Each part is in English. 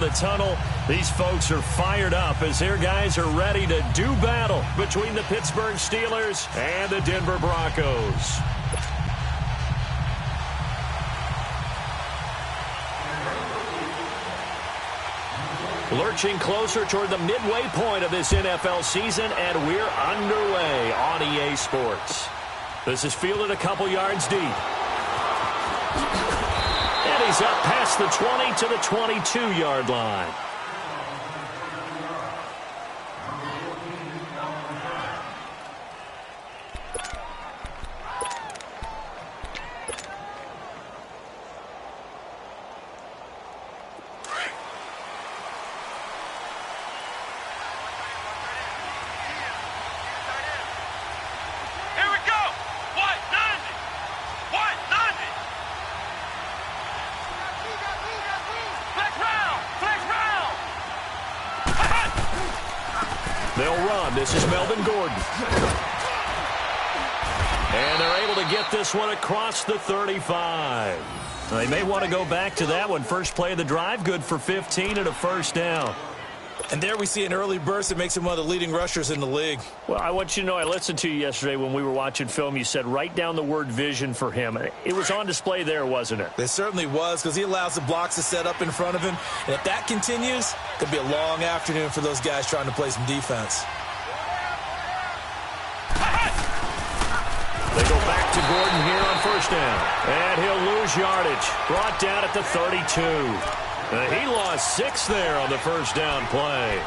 the tunnel. These folks are fired up as their guys are ready to do battle between the Pittsburgh Steelers and the Denver Broncos. Lurching closer toward the midway point of this NFL season, and we're underway on EA Sports. This is fielded a couple yards deep. And he's up past the 20 to the 22-yard line. They'll run. This is Melvin Gordon. And they're able to get this one across the 35. They may want to go back to that one. First play of the drive, good for 15 and a first down. And there we see an early burst that makes him one of the leading rushers in the league. Well, I want you to know, I listened to you yesterday when we were watching film. You said write down the word vision for him. It was on display there, wasn't it? It certainly was, because he allows the blocks to set up in front of him. And if that continues, it'll be a long afternoon for those guys trying to play some defense. They go back to Gordon here on first down. And he'll lose yardage. Brought down at the 32. He lost 6 there on the first down play.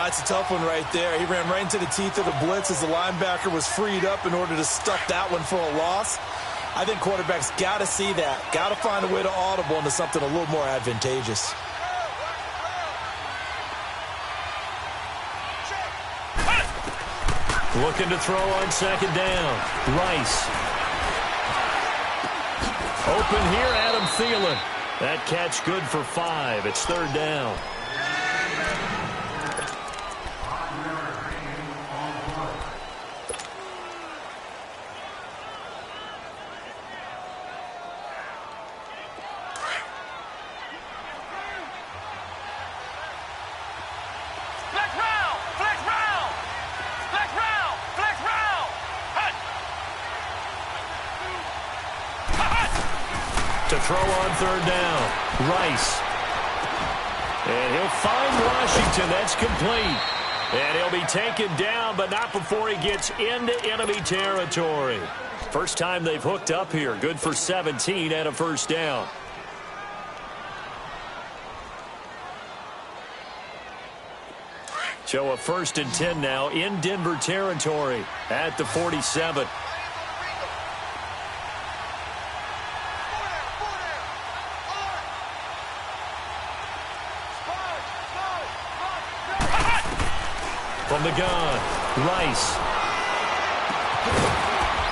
It's a tough one right there. He ran right into the teeth of the blitz as the linebacker was freed up in order to stuff that one for a loss. I think quarterbacks got to see that. Got to find a way to audible into something a little more advantageous. Looking to throw on second down. Rice. Open here, Adam Thielen. That catch good for 5. It's third down. To throw on third down, Rice. And he'll find Washington. That's complete. And he'll be taken down, but not before he gets into enemy territory. First time they've hooked up here. Good for 17 and a first down. So a 1st and 10 now in Denver territory at the 47. From the gun, Rice.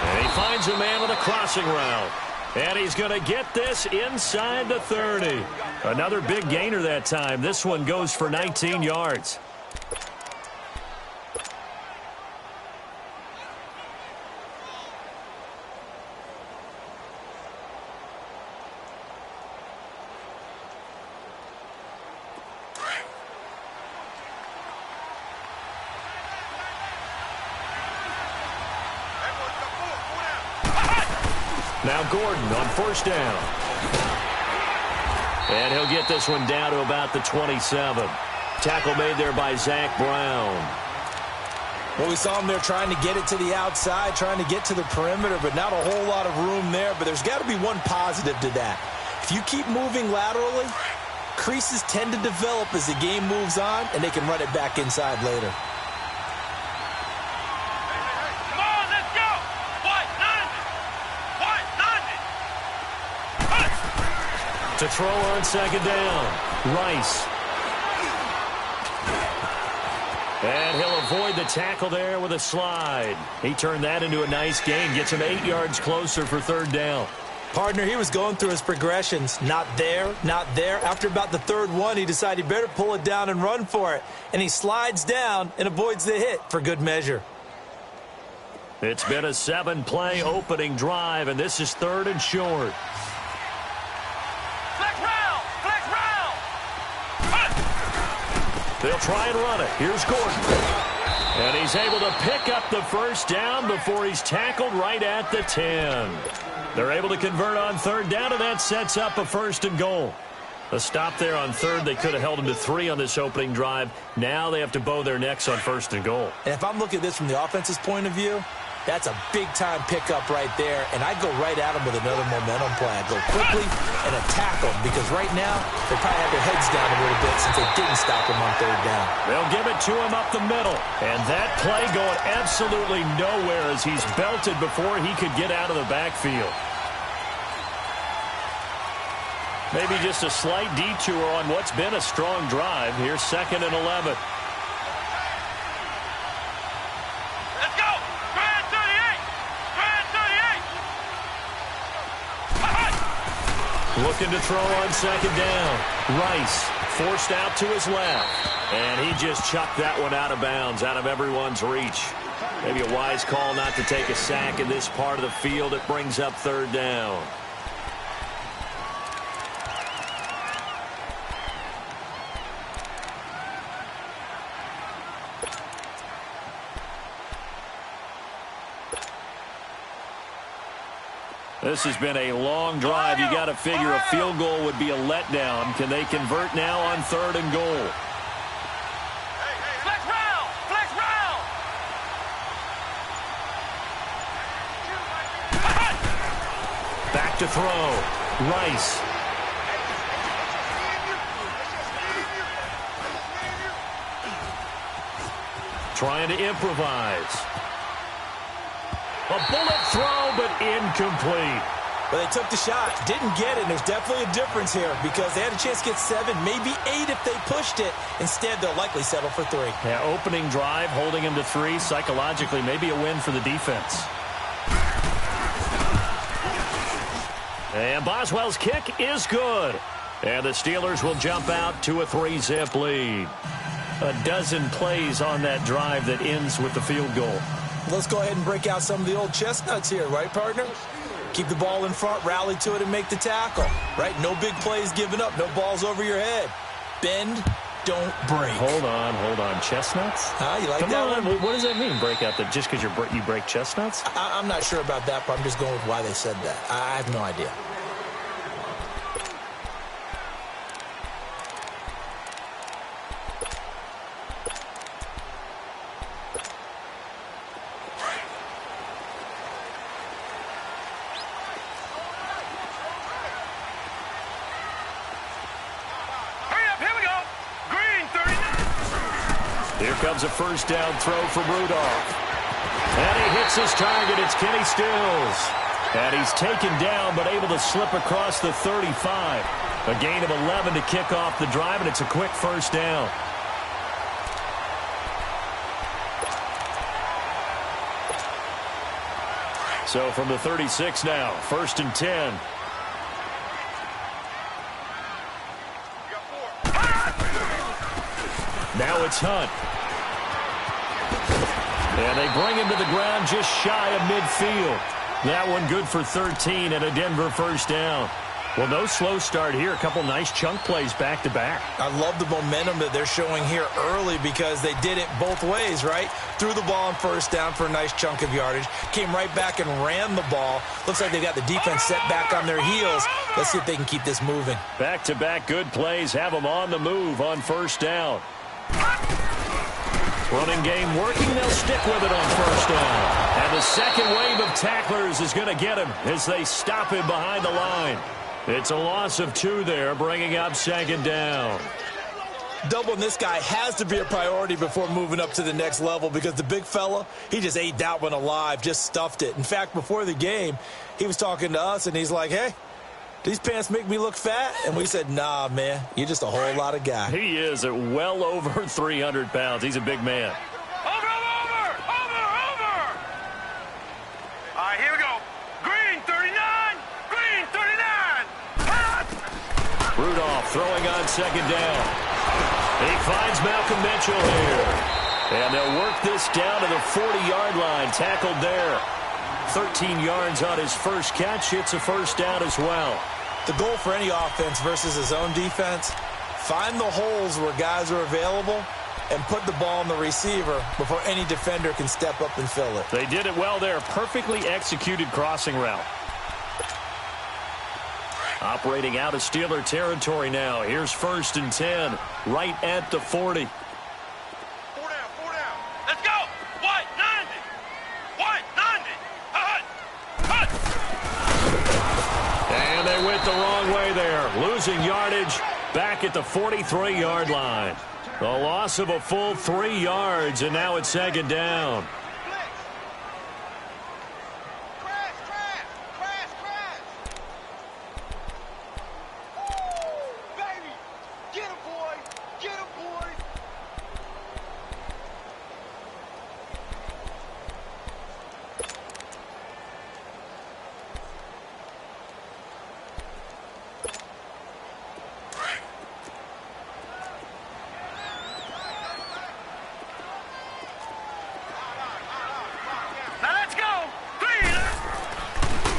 And he finds a man on the crossing route. And he's going to get this inside the 30. Another big gainer that time. This one goes for 19 yards. Now Gordon on first down. And he'll get this one down to about the 27. Tackle made there by Zach Brown. Well, we saw him there trying to get it to the outside, trying to get to the perimeter, but not a whole lot of room there. But there's got to be one positive to that. If you keep moving laterally, creases tend to develop as the game moves on, and they can run it back inside later. To throw on second down, Rice. And he'll avoid the tackle there with a slide. He turned that into a nice gain. Gets him 8 yards closer for third down. Partner, he was going through his progressions. Not there, not there. After about the third one, he decided he better pull it down and run for it. And he slides down and avoids the hit for good measure. It's been a 7-play opening drive, and this is third and short. They'll try and run it. Here's Gordon. And he's able to pick up the first down before he's tackled right at the 10. They're able to convert on third down, and that sets up a 1st and goal. A stop there on third. They could have held him to 3 on this opening drive. Now they have to bow their necks on 1st and goal. And if I'm looking at this from the offense's point of view, that's a big-time pickup right there, and I go right at him with another momentum play. I go quickly and attack them because right now they probably have their heads down a little bit since they didn't stop him on third down. They'll give it to him up the middle, and that play going absolutely nowhere as he's belted before he could get out of the backfield. Maybe just a slight detour on what's been a strong drive. Here's 2nd and 11. Looking to throw on 2nd down. Rice forced out to his left. And he just chucked that one out of bounds, out of everyone's reach. Maybe a wise call not to take a sack in this part of the field. It brings up 3rd down. This has been a long drive. You got to figure a field goal would be a letdown. Can they convert now on 3rd and goal? Flex round! Flex round! Back to throw. Rice. Trying to improvise. A bullet throw, but incomplete. Well, they took the shot, didn't get it, and there's definitely a difference here because they had a chance to get 7, maybe 8 if they pushed it. Instead, they'll likely settle for 3. Yeah, opening drive, holding him to 3. Psychologically, maybe a win for the defense. And Boswell's kick is good. And the Steelers will jump out to a 3-zip lead. A dozen plays on that drive that ends with the field goal. Let's go ahead and break out some of the old chestnuts here, right, partner? Keep the ball in front, rally to it, and make the tackle, right? No big plays given up, no balls over your head. Bend, don't break. Hold on. Chestnuts? You like Come that on. one? What does that mean, break out? That just because you break chestnuts? I'm not sure about that, but I'm just going with why they said that. I have no idea. Comes a 1st down throw from Rudolph. And he hits his target. It's Kenny Stills. And he's taken down but able to slip across the 35. A gain of 11 to kick off the drive, and it's a quick 1st down. So from the 36 now, 1st and 10. Now it's Hunt. And they bring him to the ground just shy of midfield. That one good for 13 and a Denver 1st down. Well, no slow start here. A couple nice chunk plays back-to-back. I love the momentum that they're showing here early because they did it both ways, right? Threw the ball on 1st down for a nice chunk of yardage. Came right back and ran the ball. Looks like they got the defense set back on their heels. Let's see if they can keep this moving. Back-to-back good plays have them on the move on 1st down. Running game working. They'll stick with it on 1st down. And the second wave of tacklers is going to get him as they stop him behind the line. It's a loss of 2 there, bringing up 2nd down. Doubling this guy has to be a priority before moving up to the next level because the big fella, he just ate that one alive, just stuffed it. In fact, before the game, he was talking to us, and he's like, hey, these pants make me look fat? And we said, nah, man, you're just a whole lot of guy. He is at well over 300 pounds. He's a big man. Over! All right, here we go. Green 39! Green 39! Rudolph throwing on 2nd down. He finds Malcolm Mitchell here. And they'll work this down to the 40-yard line. Tackled there. 13 yards on his first catch. It's a 1st down as well. The goal for any offense versus his own defense, Find the holes where guys are available and put the ball on the receiver before any defender can step up and fill it. They did it well there. Perfectly executed crossing route. Operating out of Steeler territory now. Here's 1st and 10, right at the 40. 4 down. Let's go. White, 90. White, 90. Hut. And they went the wrong way there. Losing yardage back at the 43-yard line. The loss of a full 3 yards, and now it's 2nd down.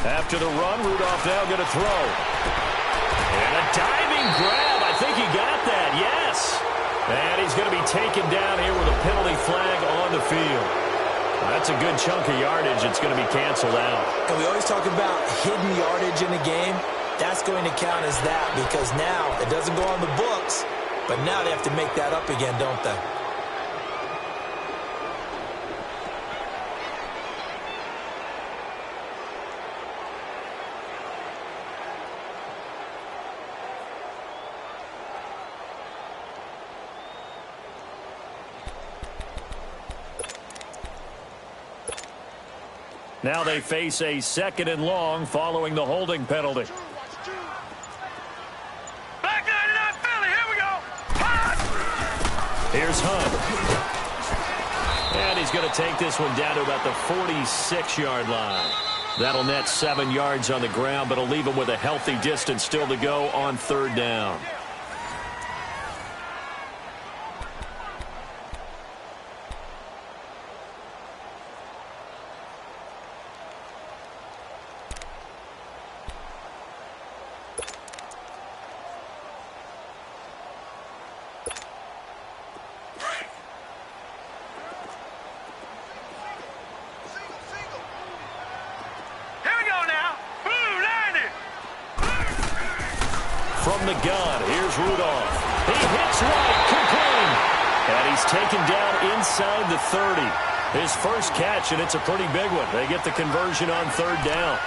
After the run, Rudolph now going to throw. And a diving grab. I think he got that, yes. And he's going to be taken down here with a penalty flag on the field. That's a good chunk of yardage. It's going to be canceled out. And we always talk about hidden yardage in a game. That's going to count as that because now it doesn't go on the books, but now they have to make that up again, don't they? Now they face a 2nd and long following the holding penalty. Back 99 Philly, here we go. Hunt! Here's Hunt. And he's going to take this one down to about the 46-yard line. That'll net 7 yards on the ground, but it'll leave him with a healthy distance still to go on 3rd down. From the gun, here's Rudolph. He hits right, complete. And he's taken down inside the 30. His first catch, and it's a pretty big one. They get the conversion on 3rd down.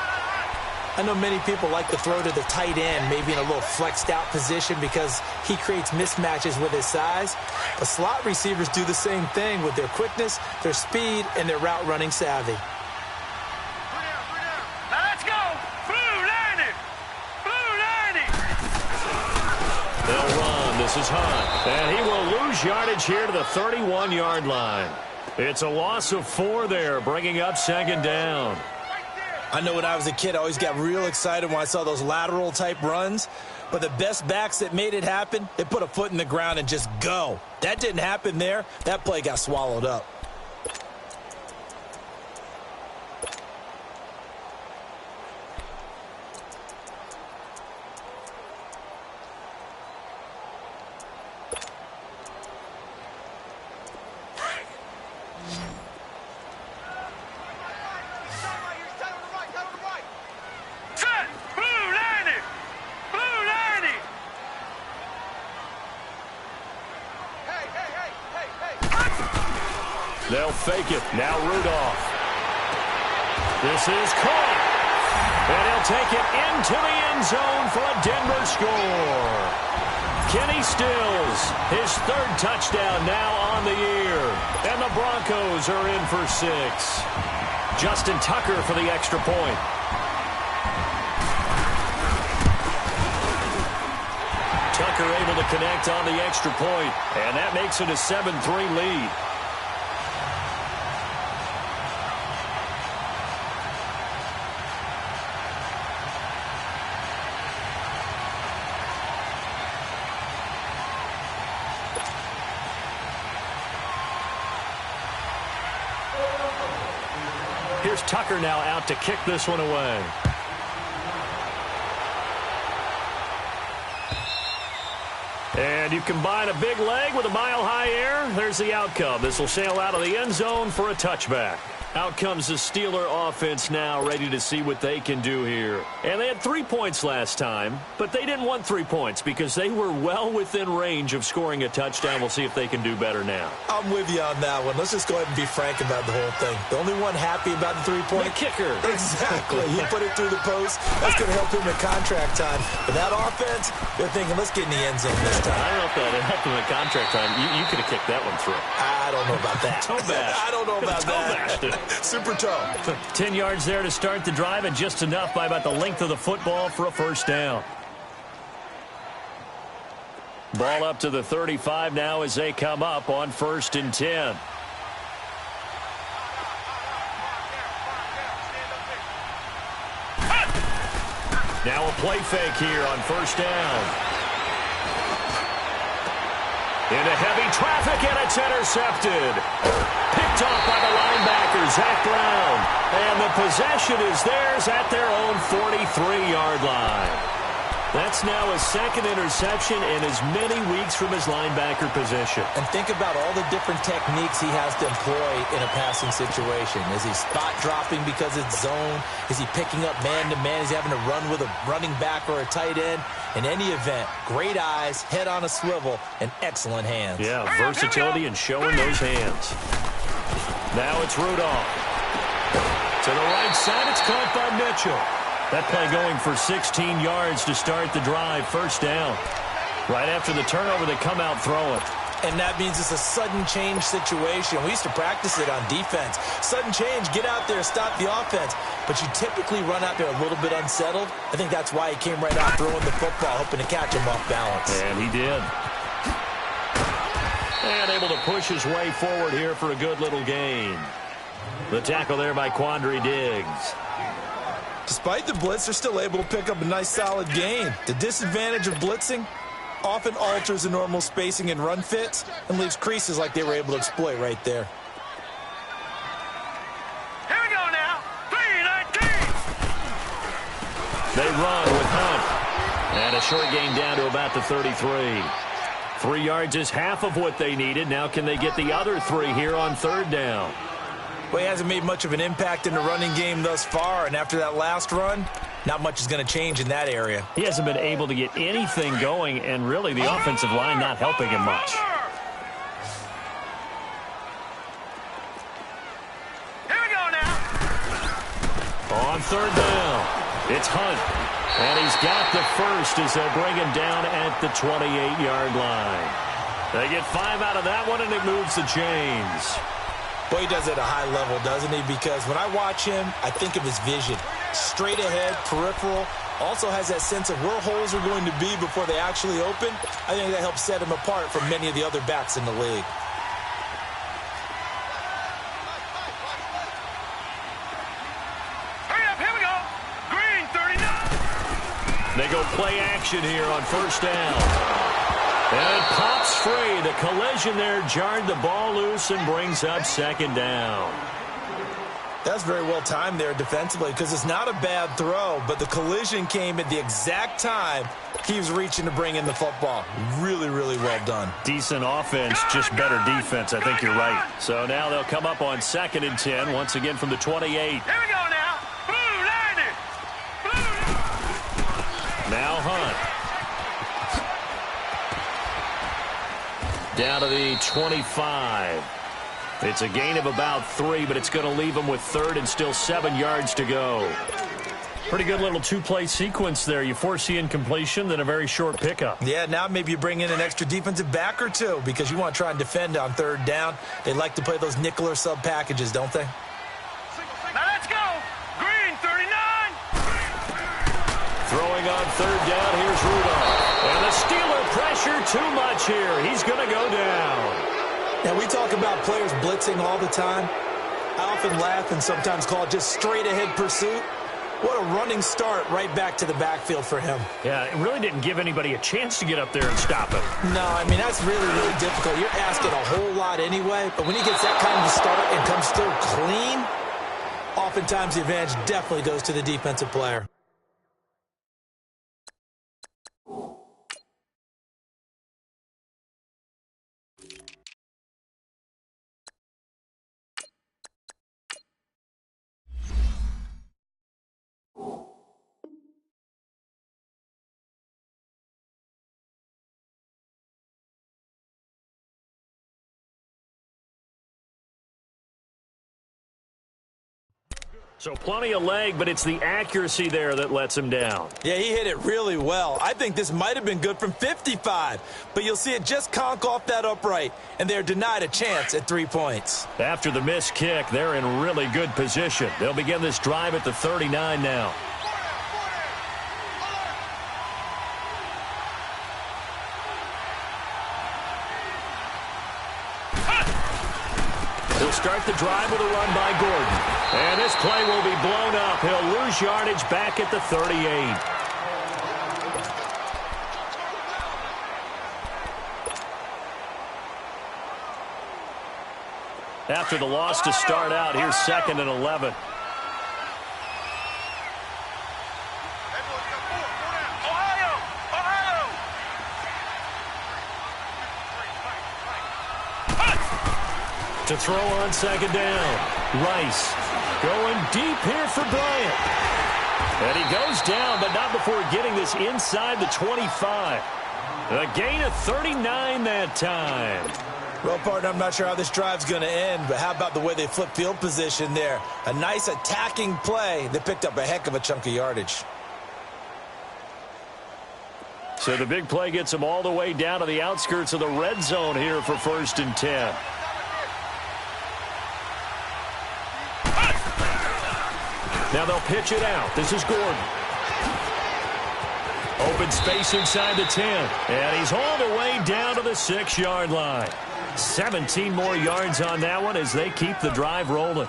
I know many people like to throw to the tight end, maybe in a little flexed out position because he creates mismatches with his size. But slot receivers do the same thing with their quickness, their speed, and their route running savvy. Now let's go. Blue 90. Blue 90. They'll run. This is Hunt. And he will lose yardage here to the 31-yard line. It's a loss of 4 there, bringing up 2nd down. I know when I was a kid, I always got real excited when I saw those lateral-type runs. But the best backs that made it happen, they put a foot in the ground and just go. That didn't happen there. That play got swallowed up. They'll fake it. Now Rudolph. This is caught. And he'll take it into the end zone for a Denver score. Kenny Stills, his 3rd touchdown now on the year. And the Broncos are in for 6. Justin Tucker for the extra point. Tucker able to connect on the extra point, and that makes it a 7-3 lead. Here's Tucker now out to kick this one away. And And you combine a big leg with a mile-high air, there's the outcome. This will sail out of the end zone for a touchback. Out comes the Steeler offense now, ready to see what they can do here. And they had 3 points last time, but they didn't want 3 points because they were well within range of scoring a touchdown. We'll see if they can do better now. I'm with you on that one. Let's just go ahead and be frank about the whole thing. The only one happy about the three-point kicker. Exactly. He put it through the post. That's going to help him in contract time. But that offense, they're thinking, let's get in the end zone this time. I don't know if that helped him in contract time. You could have kicked that one through. I don't know about that. Toe bash. I don't know about that. Super toe. 10 yards there to start the drive, and just enough by about the length of the football for a first down. Ball up to the 35 now as they come up on 1st and 10. Now a play fake here on 1st down. Into heavy traffic, and it's intercepted. Picked off by the linebacker, Zach Brown. And the possession is theirs at their own 43-yard line. That's now a second interception in as many weeks from his linebacker position. And think about all the different techniques he has to employ in a passing situation. Is he spot dropping because it's zone? Is he picking up man-to-man? Is he having to run with a running back or a tight end? In any event, great eyes, head on a swivel, and excellent hands. Yeah, versatility and showing those hands. Now it's Rudolph. To the right side, it's caught by Mitchell. That play going for 16 yards to start the drive. 1st down. Right after the turnover, they come out throwing. And that means it's a sudden change situation. We used to practice it on defense. Sudden change, get out there, stop the offense. But you typically run out there a little bit unsettled. I think that's why he came right out throwing the football, hoping to catch him off balance. And he did. And able to push his way forward here for a good little gain. The tackle there by Quandre Diggs. Despite the blitz, they're still able to pick up a nice solid gain. The disadvantage of blitzing often alters the normal spacing and run fits and leaves creases like they were able to exploit right there. Here we go now. 3-19. They run with Hunt. And a short gain down to about the 33. 3 yards is half of what they needed. Now can they get the other 3 here on 3rd down? Well, he hasn't made much of an impact in the running game thus far, and after that last run, not much is going to change in that area. He hasn't been able to get anything going, and really the offensive line not helping him much. Here we go now. On 3rd down, it's Hunt. And he's got the first as they'll bring him down at the 28-yard line. They get 5 out of that one, and it moves the chains. Boy, he does it at a high level, doesn't he? Because when I watch him, I think of his vision. Straight ahead, peripheral. Also has that sense of where holes are going to be before they actually open. I think that helps set him apart from many of the other backs in the league. Hurry up, here we go. Green, 39. They go play action here on 1st down. And it pops free. The collision there jarred the ball loose and brings up 2nd down. That's very well timed there defensively because it's not a bad throw, but the collision came at the exact time he was reaching to bring in the football. Really, really well done. Decent offense, just better defense. I think you're right. So now they'll come up on 2nd and 10, once again from the 28. Here we go now. Blue 90. Blue. Now Hunt. Down to the 25. It's a gain of about 3, but it's going to leave them with 3rd and still 7 yards to go. Pretty good little 2-play sequence there. You foresee incompletion, then a very short pickup. Yeah, now maybe you bring in an extra defensive back or 2 because you want to try and defend on 3rd down. They like to play those nickel or sub packages, don't they? Now let's go. Green, 39. Throwing on 3rd down, here's Rudolph. And the Steeler pressure too much here. He's going to go down. Now, we talk about players blitzing all the time. I often laugh and sometimes call it just straight-ahead pursuit. What a running start right back to the backfield for him. Yeah, it really didn't give anybody a chance to get up there and stop him. No, I mean, that's really, really difficult. You're asking a whole lot anyway, but when he gets that kind of a start and comes through clean, oftentimes the advantage definitely goes to the defensive player. So plenty of leg, but it's the accuracy there that lets him down. Yeah, he hit it really well. I think this might have been good from 55, but you'll see it just conk off that upright, and they're denied a chance at 3 points. After the missed kick, they're in really good position. They'll begin this drive at the 39 now. He'll start the drive with a run by Gordon. And this play will be blown up. He'll lose yardage back at the 38. After the loss to start out, here's 2nd and 11. To throw on 2nd down. Rice going deep here for Bryant. And he goes down, but not before getting this inside the 25. A gain of 39 that time. Well, partner, I'm not sure how this drive's going to end, but how about the way they flip field position there? A nice attacking play that picked up a heck of a chunk of yardage. So the big play gets them all the way down to the outskirts of the red zone here for 1st and 10. Now they'll pitch it out. This is Gordon. Open space inside the 10. And he's all the way down to the 6-yard line. 17 more yards on that one as they keep the drive rolling.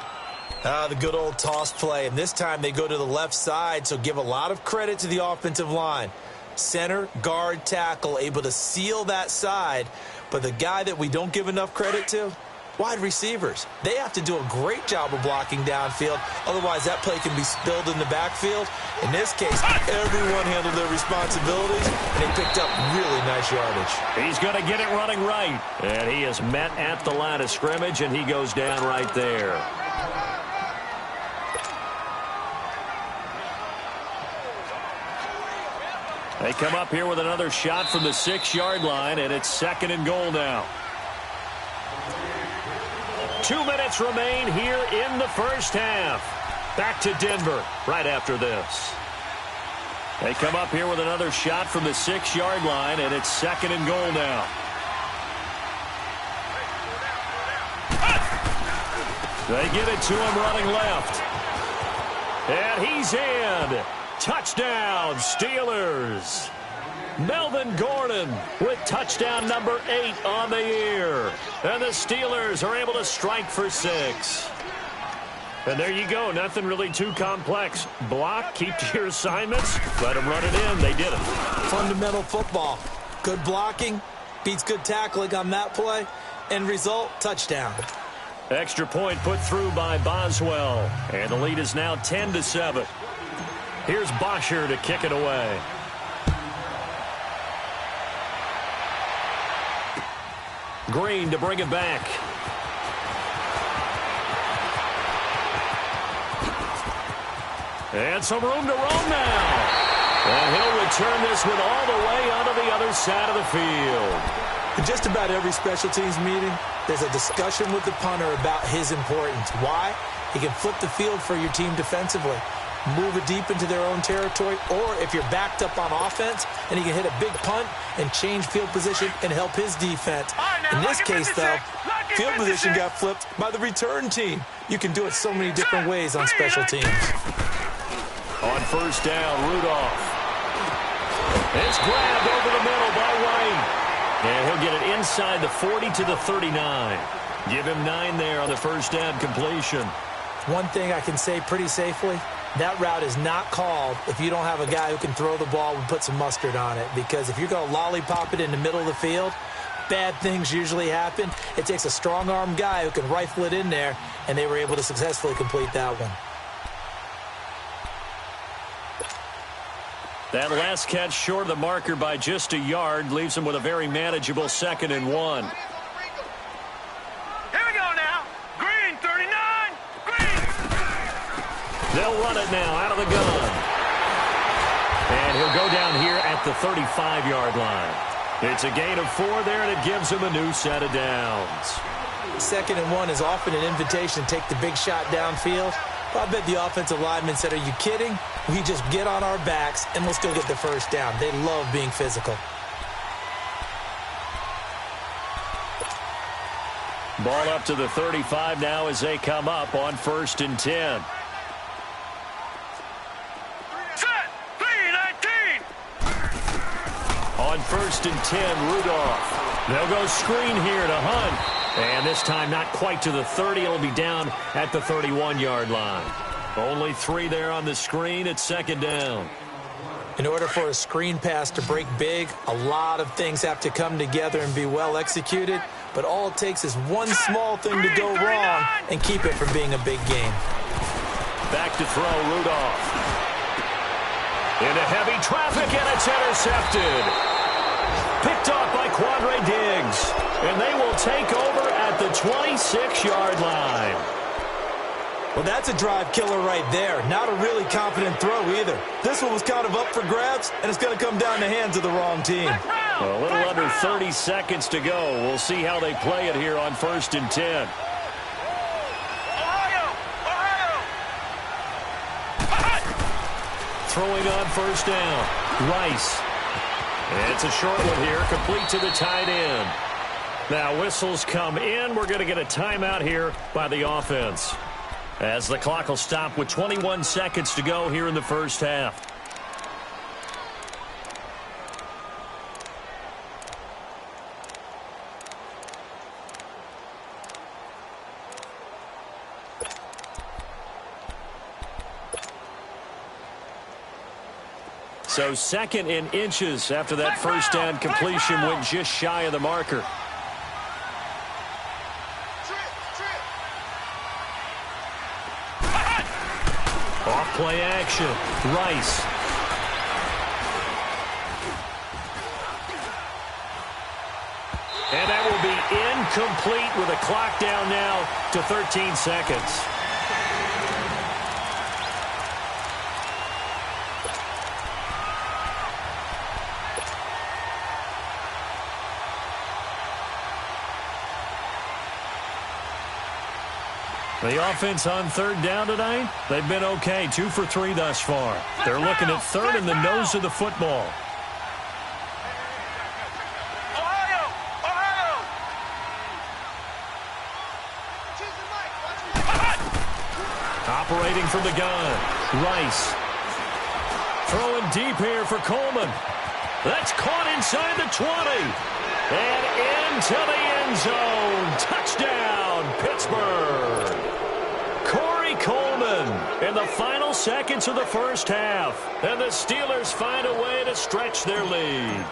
The good old toss play. And this time they go to the left side, so give a lot of credit to the offensive line. Center, guard, tackle, able to seal that side. But the guy that we don't give enough credit to, wide receivers. They have to do a great job of blocking downfield. Otherwise, that play can be spilled in the backfield. In this case, everyone handled their responsibilities, and they picked up really nice yardage. He's going to get it running right. And he is met at the line of scrimmage, and he goes down right there. They come up here with another shot from the 6-yard line, and it's 2nd and goal now. 2 minutes remain here in the first half. Back to Denver right after this. They come up here with another shot from the 6-yard line, and it's 2nd and goal now. They give it to him running left. And he's in. Touchdown, Steelers. Melvin Gordon with touchdown number 8 on the year. And the Steelers are able to strike for 6. And there you go. Nothing really too complex. Block, keep to your assignments, let them run it in. They did it. Fundamental football. Good blocking beats good tackling on that play. End result, touchdown. Extra point put through by Boswell. And the lead is now 10-7. Here's Bosher to kick it away. Green to bring it back. And some room to roam now. And he'll return this one all the way onto the other side of the field. In just about every special teams meeting, there's a discussion with the punter about his importance. Why? He can flip the field for your team defensively, move it deep into their own territory, or if you're backed up on offense, and he can hit a big punt and change field position and help his defense. In this case, though, field position got flipped by the return team. You can do it so many different ways on special teams. On first down, Rudolph. It's grabbed over the middle by White. And he'll get it inside the 40 to the 39. Give him 9 there on the first down completion. One thing I can say pretty safely, that route is not called if you don't have a guy who can throw the ball and put some mustard on it. Because if you're going to lollipop it in the middle of the field, bad things usually happen. It takes a strong-arm guy who can rifle it in there, and they were able to successfully complete that one. That last catch short of the marker by just a yard leaves him with a very manageable 2nd and 1. Here we go now. Green, 39. Green. They'll run it now out of the gun. And he'll go down here at the 35-yard line. It's a gain of 4 there, and it gives him a new set of downs. 2nd and 1 is often an invitation to take the big shot downfield. I bet the offensive lineman said, are you kidding? We just get on our backs and we'll still get the first down. They love being physical. Ball up to the 35 now as they come up on 1st and 10. Set. 3-19. On 1st and 10, Rudolph. They'll go screen here to Hunt. And this time not quite to the 30. It'll be down at the 31-yard line. Only 3 there on the screen at 2nd down. In order for a screen pass to break big, a lot of things have to come together and be well executed. But all it takes is one small thing to go wrong and keep it from being a big game. Back to throw, Rudolph. Into heavy traffic, and it's intercepted. Picked off by Quandre Diggs. And they will take over at the 26-yard line. Well, that's a drive killer right there. Not a really confident throw either. This one was kind of up for grabs, and it's going to come down the hands of the wrong team. A little under 30 seconds to go. We'll see how they play it here on 1st and 10. Throwing on 1st down. Rice. And it's a short one here, complete to the tight end. Now whistles come in. We're going to get a timeout here by the offense, as the clock will stop with 21 seconds to go here in the first half. So 2nd and inches after that first down completion went just shy of the marker. Off-play action. Rice. And that will be incomplete with a clock down now to 13 seconds. The offense on 3rd down tonight, they've been okay. 2 for 3 thus far. They're looking at 3rd in the nose of the football. Operating from the gun, Rice. Throwing deep here for Coleman. That's caught inside the 20. And into the end zone. Touchdown, Pittsburgh. Coleman in the final seconds of the first half. And the Steelers find a way to stretch their lead.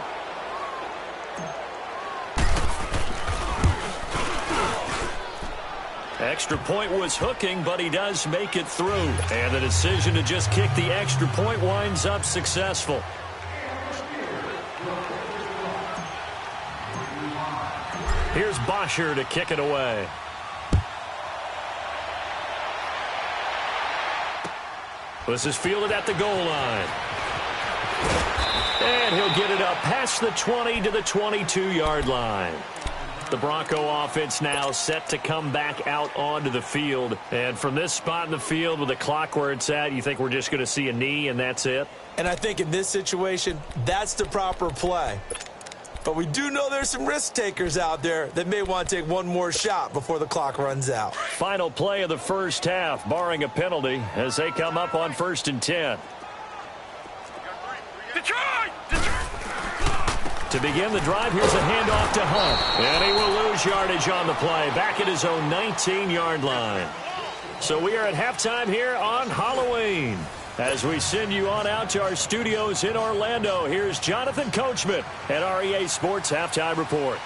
Extra point was hooking, but he does make it through. And the decision to just kick the extra point winds up successful. Here's Bosher to kick it away. This is fielded at the goal line. And he'll get it up past the 20 to the 22-yard line. The Bronco offense now set to come back out onto the field. And from this spot in the field with the clock where it's at, you think we're just going to see a knee and that's it? And I think in this situation, that's the proper play. But we do know there's some risk takers out there that may want to take one more shot before the clock runs out. Final play of the first half, barring a penalty, as they come up on 1st and 10. Detroit! To begin the drive, here's a handoff to Hunt. And he will lose yardage on the play, back at his own 19-yard line. So we are at halftime here on Halloween. As we send you on out to our studios in Orlando, here's Jonathan Coachman at REA Sports Halftime Report.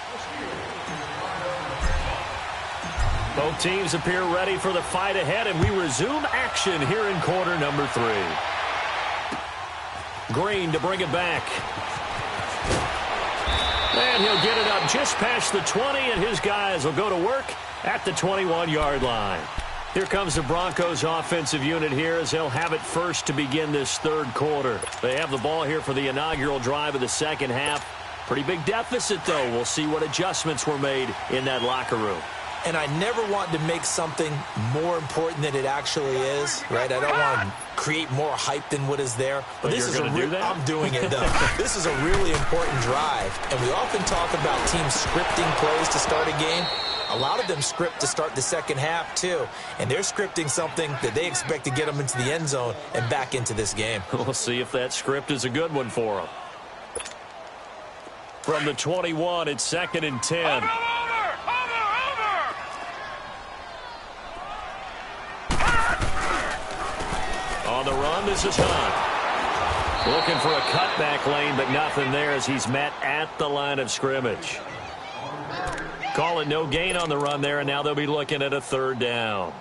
Both teams appear ready for the fight ahead, and we resume action here in quarter number 3. Green to bring it back. And he'll get it up just past the 20, and his guys will go to work at the 21-yard line. Here comes the Broncos offensive unit here as they'll have it first to begin this third quarter. They have the ball here for the inaugural drive of the second half. Pretty big deficit, though. We'll see what adjustments were made in that locker room. And I never want to make something more important than it actually is, right? I don't want to create more hype than what is there. But this is I'm doing it, though. This is a really important drive. And we often talk about teams scripting plays to start a game. A lot of them script to start the second half, too. And they're scripting something that they expect to get them into the end zone and back into this game. We'll see if that script is a good one for them. From the 21, it's 2nd and 10. On the run, this is Hunt. Looking for a cutback lane, but nothing there as he's met at the line of scrimmage. Call it no gain on the run there, and now they'll be looking at a 3rd down.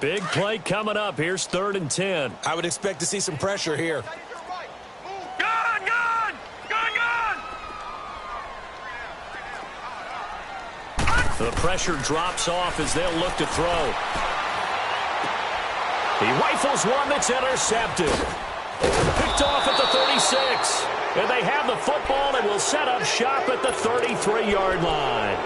Big play coming up. Here's 3rd and 10. I would expect to see some pressure here. Gun! Gun! Gun! Gun! The pressure drops off as they'll look to throw. He rifles one that's intercepted. Picked off at the 36. And they have the football and will set up shop at the 33-yard line.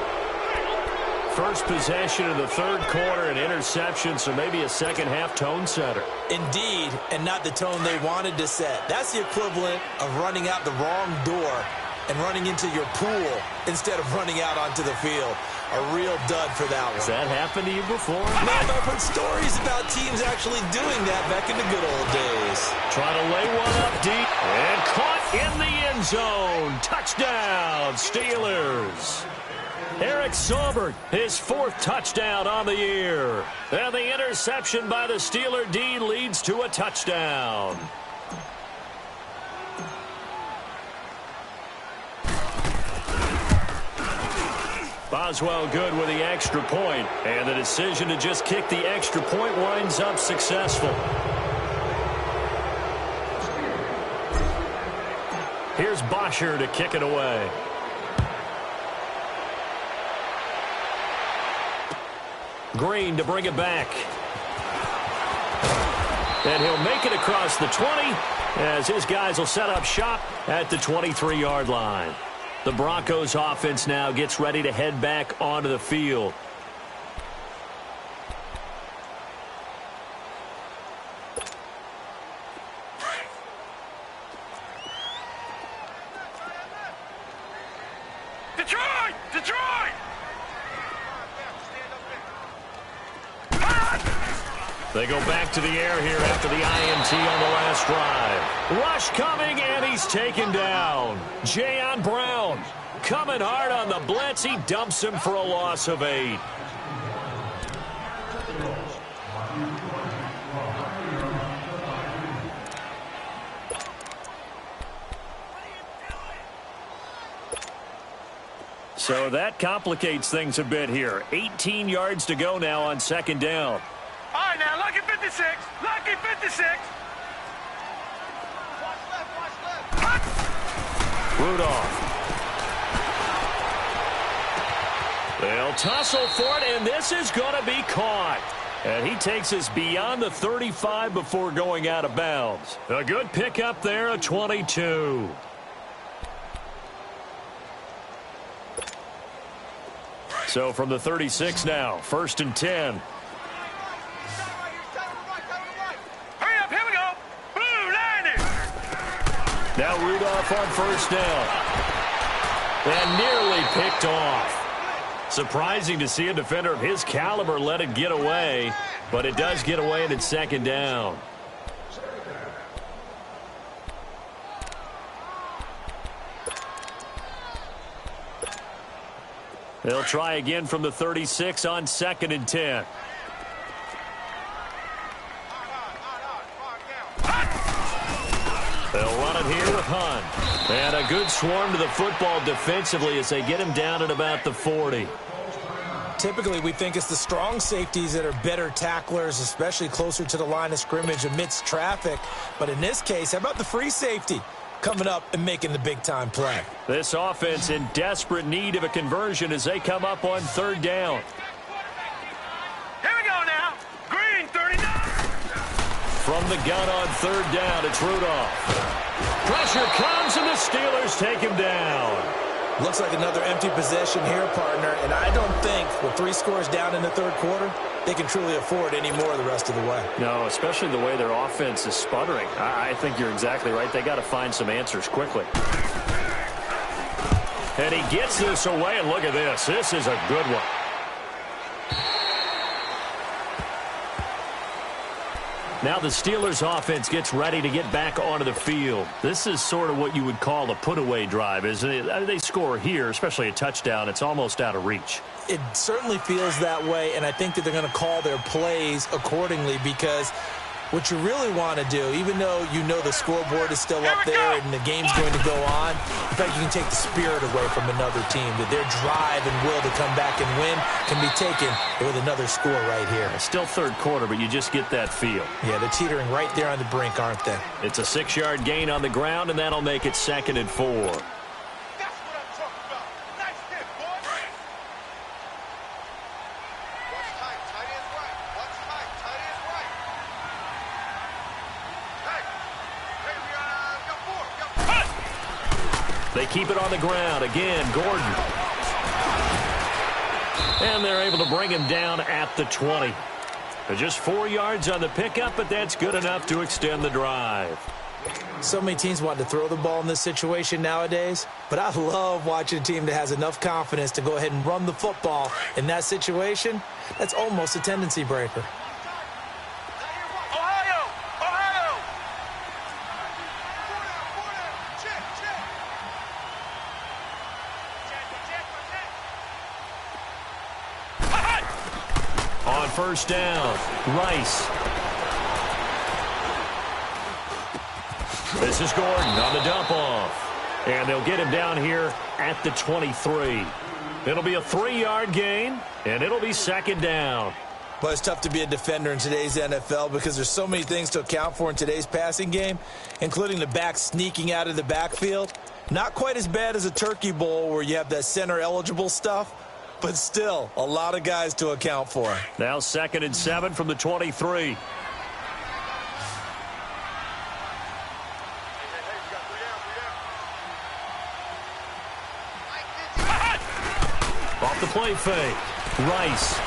First possession of the 3rd quarter, an interception, so maybe a second-half tone setter. Indeed, and not the tone they wanted to set. That's the equivalent of running out the wrong door and running into your pool instead of running out onto the field. A real dud for that one. Has that happened to you before? Man, I've heard stories about teams actually doing that back in the good old days. Trying to lay one up deep and caught in the end zone. Touchdown, Steelers. Eric Saubert, his 4th touchdown on the year. And the interception by the Steeler D leads to a touchdown. Boswell good with the extra point, and the decision to just kick the extra point winds up successful. Here's Bosher to kick it away. Green to bring it back. And he'll make it across the 20 as his guys will set up shop at the 23-yard line. The Broncos offense now gets ready to head back onto the field. Detroit! Detroit! They go back to the air here after the INT on the last drive. Rush coming, and he's taken down. Jayon Brown coming hard on the blitz. He dumps him for a loss of 8. So that complicates things a bit here. 18 yards to go now on 2nd down. All right, now, lucky 56. Lucky 56. Rudolph. They'll tussle for it, and this is going to be caught. And he takes us beyond the 35 before going out of bounds. A good pickup there, a 22. So from the 36 now, 1st and 10. Now Rudolph on 1st down. And nearly picked off. Surprising to see a defender of his caliber let it get away, but it does get away and it's 2nd down. They'll try again from the 36 on 2nd and 10. They'll run it here with Hunt. And a good swarm to the football defensively as they get him down at about the 40. Typically, we think it's the strong safeties that are better tacklers, especially closer to the line of scrimmage amidst traffic. But in this case, how about the free safety coming up and making the big-time play? This offense in desperate need of a conversion as they come up on 3rd down. Here we go now. Green, 39. From the gun on 3rd down, it's Rudolph. Pressure comes, and the Steelers take him down. Looks like another empty possession here, partner, and I don't think with 3 scores down in the third quarter, they can truly afford any more the rest of the way. No, especially the way their offense is sputtering. I think you're exactly right. They got to find some answers quickly. And he gets this away, and look at this. This is a good one. Now the Steelers offense gets ready to get back onto the field. This is sort of what you would call a put-away drive, isn't it? They score here, especially a touchdown. It's almost out of reach. It certainly feels that way, and I think that they're going to call their plays accordingly because what you really want to do, even though you know the scoreboard is still up there and the game's going to go on, in fact, you can take the spirit away from another team, that their drive and will to come back and win can be taken with another score right here. It's still third quarter, but you just get that feel. Yeah, they're teetering right there on the brink, aren't they? It's a 6-yard gain on the ground, and that'll make it 2nd and 4. They keep it on the ground. Again, Gordon. And they're able to bring him down at the 20. Just 4 yards on the pickup, but that's good enough to extend the drive. So many teams want to throw the ball in this situation nowadays, but I love watching a team that has enough confidence to go ahead and run the football in that situation. That's almost a tendency breaker. On first down, Rice. This is Gordon on the dump-off. And they'll get him down here at the 23. It'll be a 3-yard gain, and it'll be 2nd down. But it's tough to be a defender in today's NFL because there's so many things to account for in today's passing game, including the back sneaking out of the backfield. Not quite as bad as a turkey bowl where you have that center-eligible stuff, but still a lot of guys to account for. Now 2nd and 7 from the 23. Off the play fake. Rice.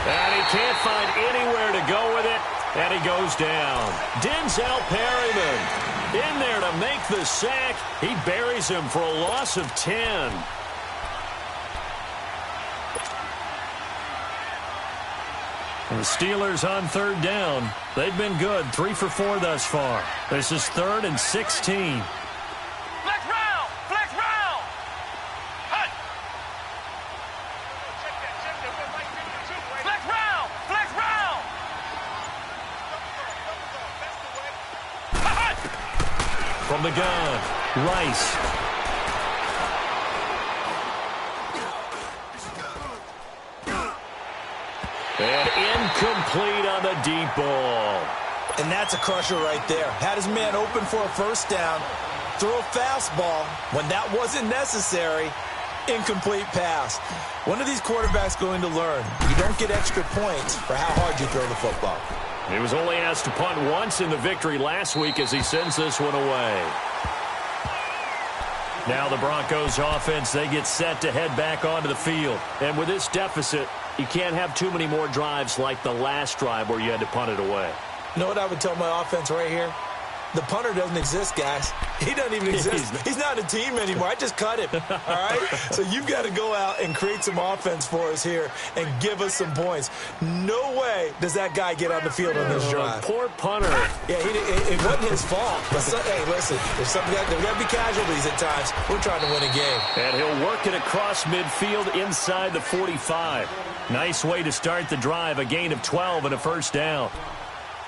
And he can't find anywhere to go with it. And he goes down. Denzel Perryman in there to make the sack. He buries him for a loss of 10. And the Steelers on 3rd down. They've been good. 3 for 4 thus far. This is 3rd and 16. Flex round! Flex round! Hut! Flex round! Flex round! Hut! From the gun, Rice. And incomplete on the deep ball. And that's a crusher right there. Had his man open for a first down, throw a fastball when that wasn't necessary, incomplete pass. One of these quarterbacks going to learn. You don't get extra points for how hard you throw the football. He was only asked to punt once in the victory last week as he sends this one away. Now the Broncos offense, they get set to head back onto the field. And with this deficit, you can't have too many more drives like the last drive where you had to punt it away. You know what I would tell my offense right here? The punter doesn't exist, guys. He doesn't even exist. He's not a team anymore. I just cut him, all right? So you've got to go out and create some offense for us here and give us some points. No way does that guy get on the field on this drive. Poor punter. Yeah, it wasn't his fault. But hey, listen, there's got to be casualties at times. We're trying to win a game. And he'll work it across midfield inside the 45. Nice way to start the drive, a gain of 12 and a first down.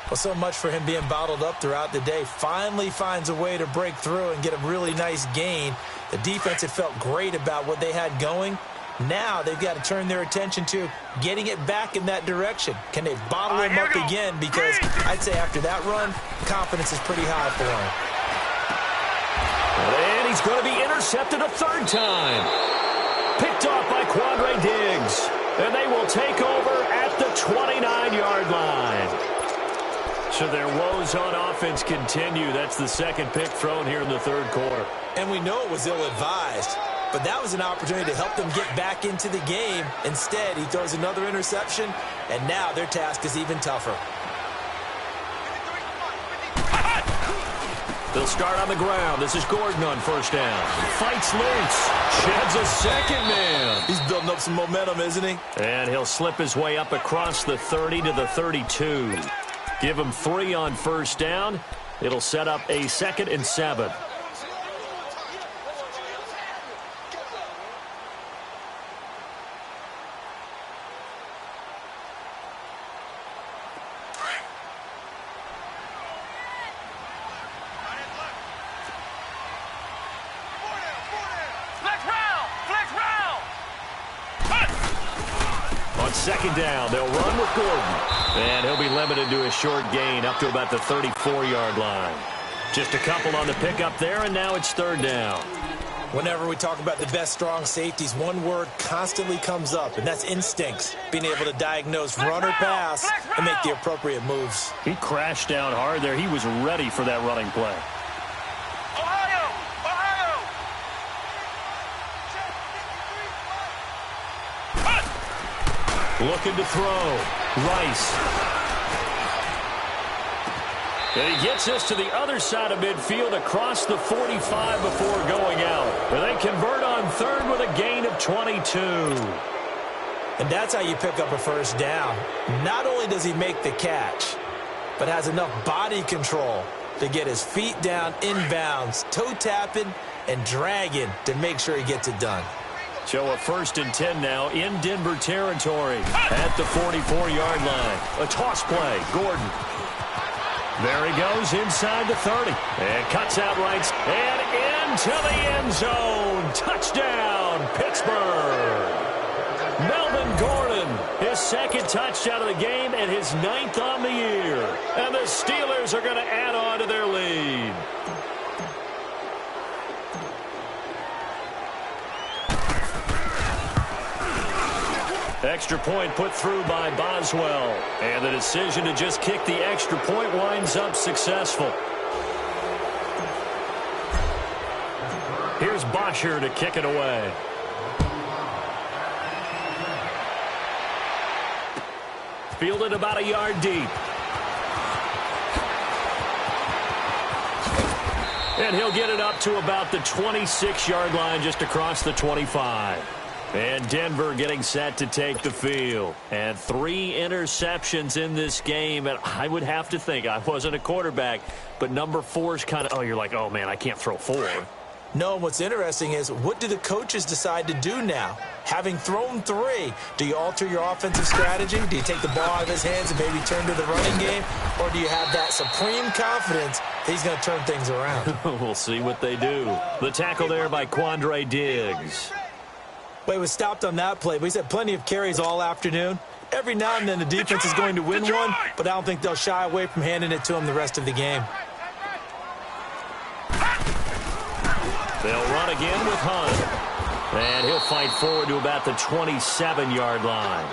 Well, so much for him being bottled up throughout the day. Finally finds a way to break through and get a really nice gain. The defense had felt great about what they had going. Now they've got to turn their attention to getting it back in that direction. Can they bottle him up again? Because I'd say after that run, confidence is pretty high for him. And he's going to be intercepted a 3rd time. Picked off by Quandre Diggs. And they will take over at the 29-yard line. So their woes on offense continue. That's the second pick thrown here in the third quarter. And we know it was ill-advised, but that was an opportunity to help them get back into the game. Instead, he throws another interception, and now their task is even tougher. They'll start on the ground. This is Gordon on first down. Fights loose. Sheds a second man. He's building up some momentum, isn't he? And he'll slip his way up across the 30 to the 32. Give him 3 on first down. It'll set up a 2nd and 7. Second down, they'll run with Gordon. And he'll be limited to a short gain up to about the 34-yard line. Just a couple on the pickup there, and now it's third down. Whenever we talk about the best strong safeties, one word constantly comes up, and that's instincts. Being able to diagnose run or pass and make the appropriate moves. He crashed down hard there. He was ready for that running play. Looking to throw. Rice. And he gets us to the other side of midfield across the 45 before going out. And they convert on third with a gain of 22. And that's how you pick up a first down. Not only does he make the catch, but has enough body control to get his feet down inbounds, toe tapping and dragging to make sure he gets it done. So a 1st and 10 now in Denver territory at the 44-yard line. A toss play. Gordon. There he goes inside the 30. And cuts out right and into the end zone. Touchdown, Pittsburgh. Melvin Gordon, his 2nd touchdown of the game and his 9th on the year. And the Steelers are going to add on to their lead. Extra point put through by Boswell. And the decision to just kick the extra point winds up successful. Here's Bosher to kick it away. Fielded about a yard deep. And he'll get it up to about the 26-yard line just across the 25. And Denver getting set to take the field. And 3 interceptions in this game. And I would have to think, I wasn't a quarterback, but number 4's kind of, you're like, oh, man, I can't throw 4. No, what's interesting is what do the coaches decide to do now? Having thrown 3, do you alter your offensive strategy? Do you take the ball out of his hands and maybe turn to the running game? Or do you have that supreme confidence that he's going to turn things around? We'll see what they do. The tackle there by Quandre Diggs. Well, he was stopped on that play, but he's had plenty of carries all afternoon. Every now and then the defense is going to win one, but I don't think they'll shy away from handing it to him the rest of the game. They'll run again with Hunt. And he'll fight forward to about the 27-yard line.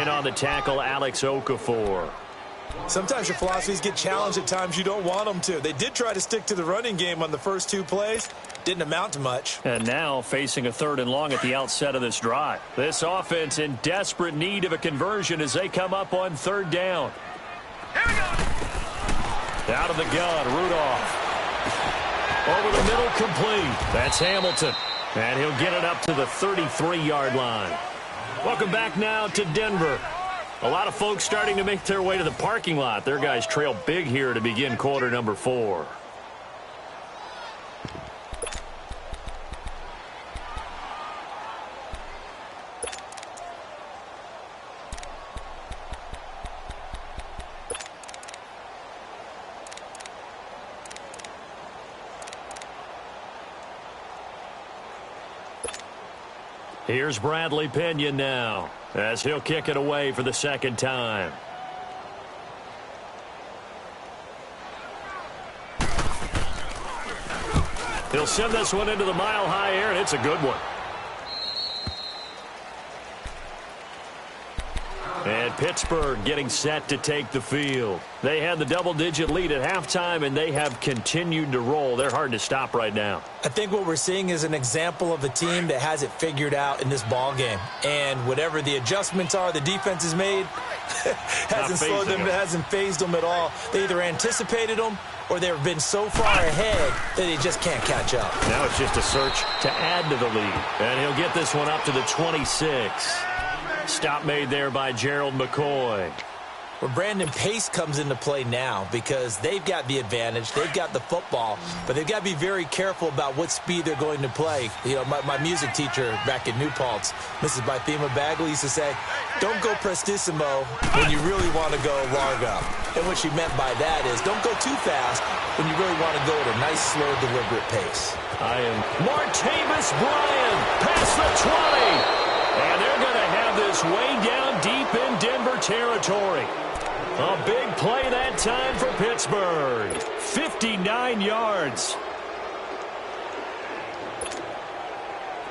In on the tackle, Alex Okafor. Sometimes your philosophies get challenged at times you don't want them to. They did try to stick to the running game on the first 2 plays. Didn't amount to much. And now facing a 3rd and long at the outset of this drive. This offense in desperate need of a conversion as they come up on 3rd down. Here we go. Out of the gun, Rudolph. Over the middle, complete. That's Hamilton. And he'll get it up to the 33-yard line. Welcome back now to Denver. A lot of folks starting to make their way to the parking lot. Their guys trail big here to begin quarter number 4. Here's Bradley Pinion now as he'll kick it away for the 2nd time. He'll send this one into the mile-high air, and it's a good one. And Pittsburgh getting set to take the field. They had the double-digit lead at halftime, and they have continued to roll. They're hard to stop right now. I think what we're seeing is an example of a team that has it figured out in this ball game. And whatever the adjustments are the defense has made hasn't slowed them, hasn't phased them at all. They either anticipated them or they've been so far ahead that they just can't catch up. Now it's just a search to add to the lead. And he'll get this one up to the 26. Stop made there by Gerald McCoy. Well, Brandon, pace comes into play now because they've got the advantage. They've got the football, but they've got to be very careful about what speed they're going to play. You know, my music teacher back in New Paltz, Mrs. Bythema Bagley, used to say, don't go prestissimo when you really want to go largo. And what she meant by that is don't go too fast when you really want to go at a nice, slow, deliberate pace. Martavis Bryant past the 20. And they're going to have this way down deep in Denver territory. A big play that time for Pittsburgh. 59 yards.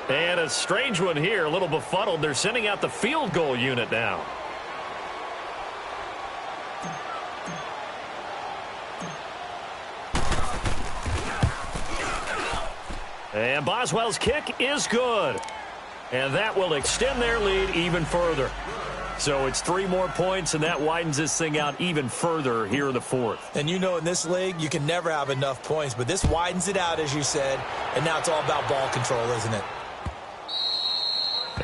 And a strange one here, a little befuddled. They're sending out the field goal unit now. And Boswell's kick is good. And that will extend their lead even further. So it's 3 more points, and that widens this thing out even further here in the fourth. And you know in this league, you can never have enough points, but this widens it out, as you said, and now it's all about ball control, isn't it?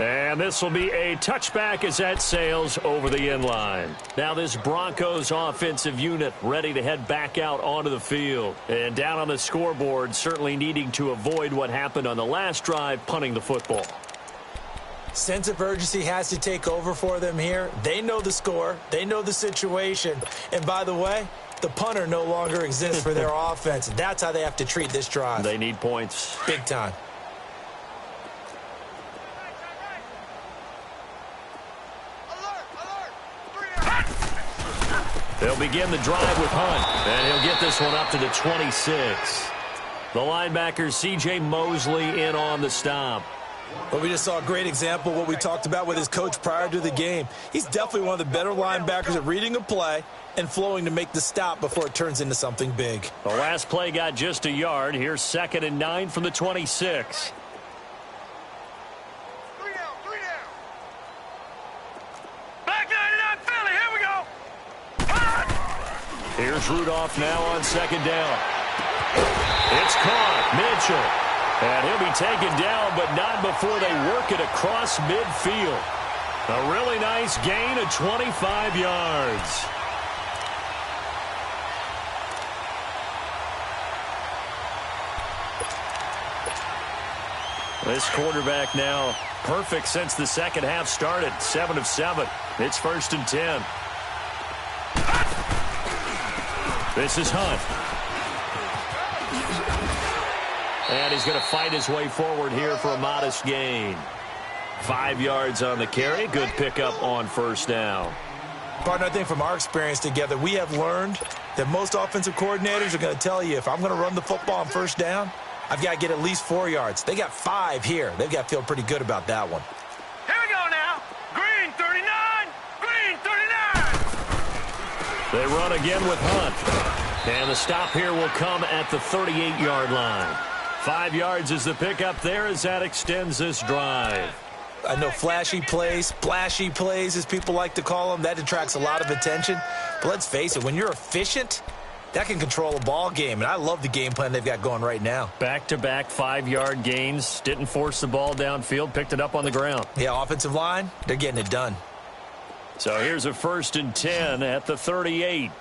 And this will be a touchback as that sails over the end line. Now this Broncos offensive unit ready to head back out onto the field. And down on the scoreboard, certainly needing to avoid what happened on the last drive, punting the football. Sense of urgency has to take over for them here. They know the score. They know the situation. And by the way, the punter no longer exists for their offense. That's how they have to treat this drive. They need points. Big time. They'll begin the drive with Hunt. And he'll get this one up to the 26. The linebacker, C.J. Mosley, in on the stop. Well, we just saw a great example of what we talked about with his coach prior to the game. He's definitely one of the better linebackers at reading a play and flowing to make the stop before it turns into something big. The last play got just a yard. Here's 2nd and 9 from the 26. Three down. Back 99 Philly, here we go. Here's Rudolph now on 2nd down. It's caught. Mitchell. And he'll be taken down, but not before they work it across midfield. A really nice gain of 25 yards. This quarterback now perfect since the second half started. 7 of 7. It's 1st and 10. This is Hunt. And he's going to fight his way forward here for a modest gain. 5 yards on the carry. Good pickup on 1st down. Partner, I think from our experience together, we have learned that most offensive coordinators are going to tell you, if I'm going to run the football on 1st down, I've got to get at least 4 yards. They got 5 here. They've got to feel pretty good about that one. Here we go now. Green 39. Green 39. They run again with Hunt. And the stop here will come at the 38-yard line. 5 yards is the pickup there as that extends this drive. I know flashy plays, splashy plays, as people like to call them, that attracts a lot of attention. But let's face it, when you're efficient, that can control a ball game. And I love the game plan they've got going right now. Back-to-back 5-yard gains. Didn't force the ball downfield. Picked it up on the ground. Yeah, offensive line, they're getting it done. So here's a 1st and 10 at the 38.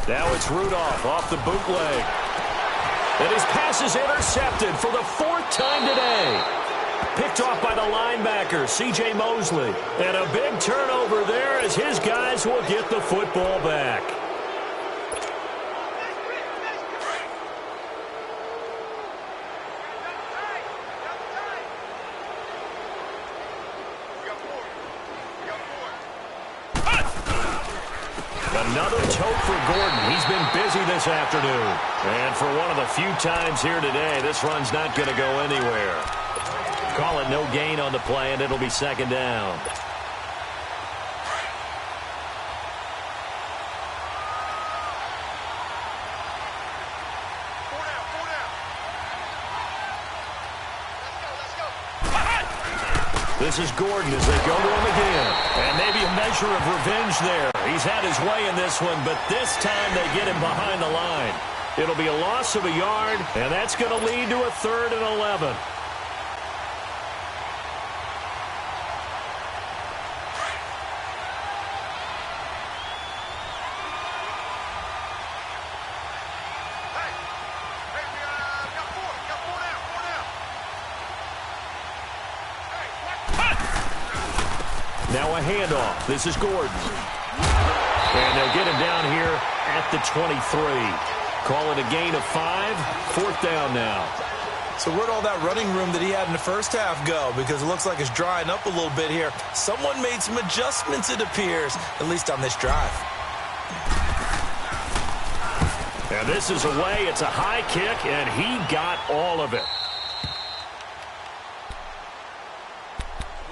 Now it's Rudolph off the bootleg. And his pass is intercepted for the 4th time today. Picked off by the linebacker, C.J. Mosley. And a big turnover there as his guys will get the football back. Another tote for Gordon. He's been busy this afternoon. And for one of the few times here today, this run's not going to go anywhere. Call it no gain on the play, and it'll be second down. This is Gordon as they go to him again. And maybe a measure of revenge there. He's had his way in this one, but this time they get him behind the line. It'll be a loss of a yard, and that's going to lead to a 3rd and 11. Now a handoff. This is Gordon. And they'll get him down here at the 23. Call it a gain of 5. 4th down now. So where'd all that running room that he had in the first half go? Because it looks like it's drying up a little bit here. Someone made some adjustments, it appears, at least on this drive. And this is away. It's a high kick, and he got all of it.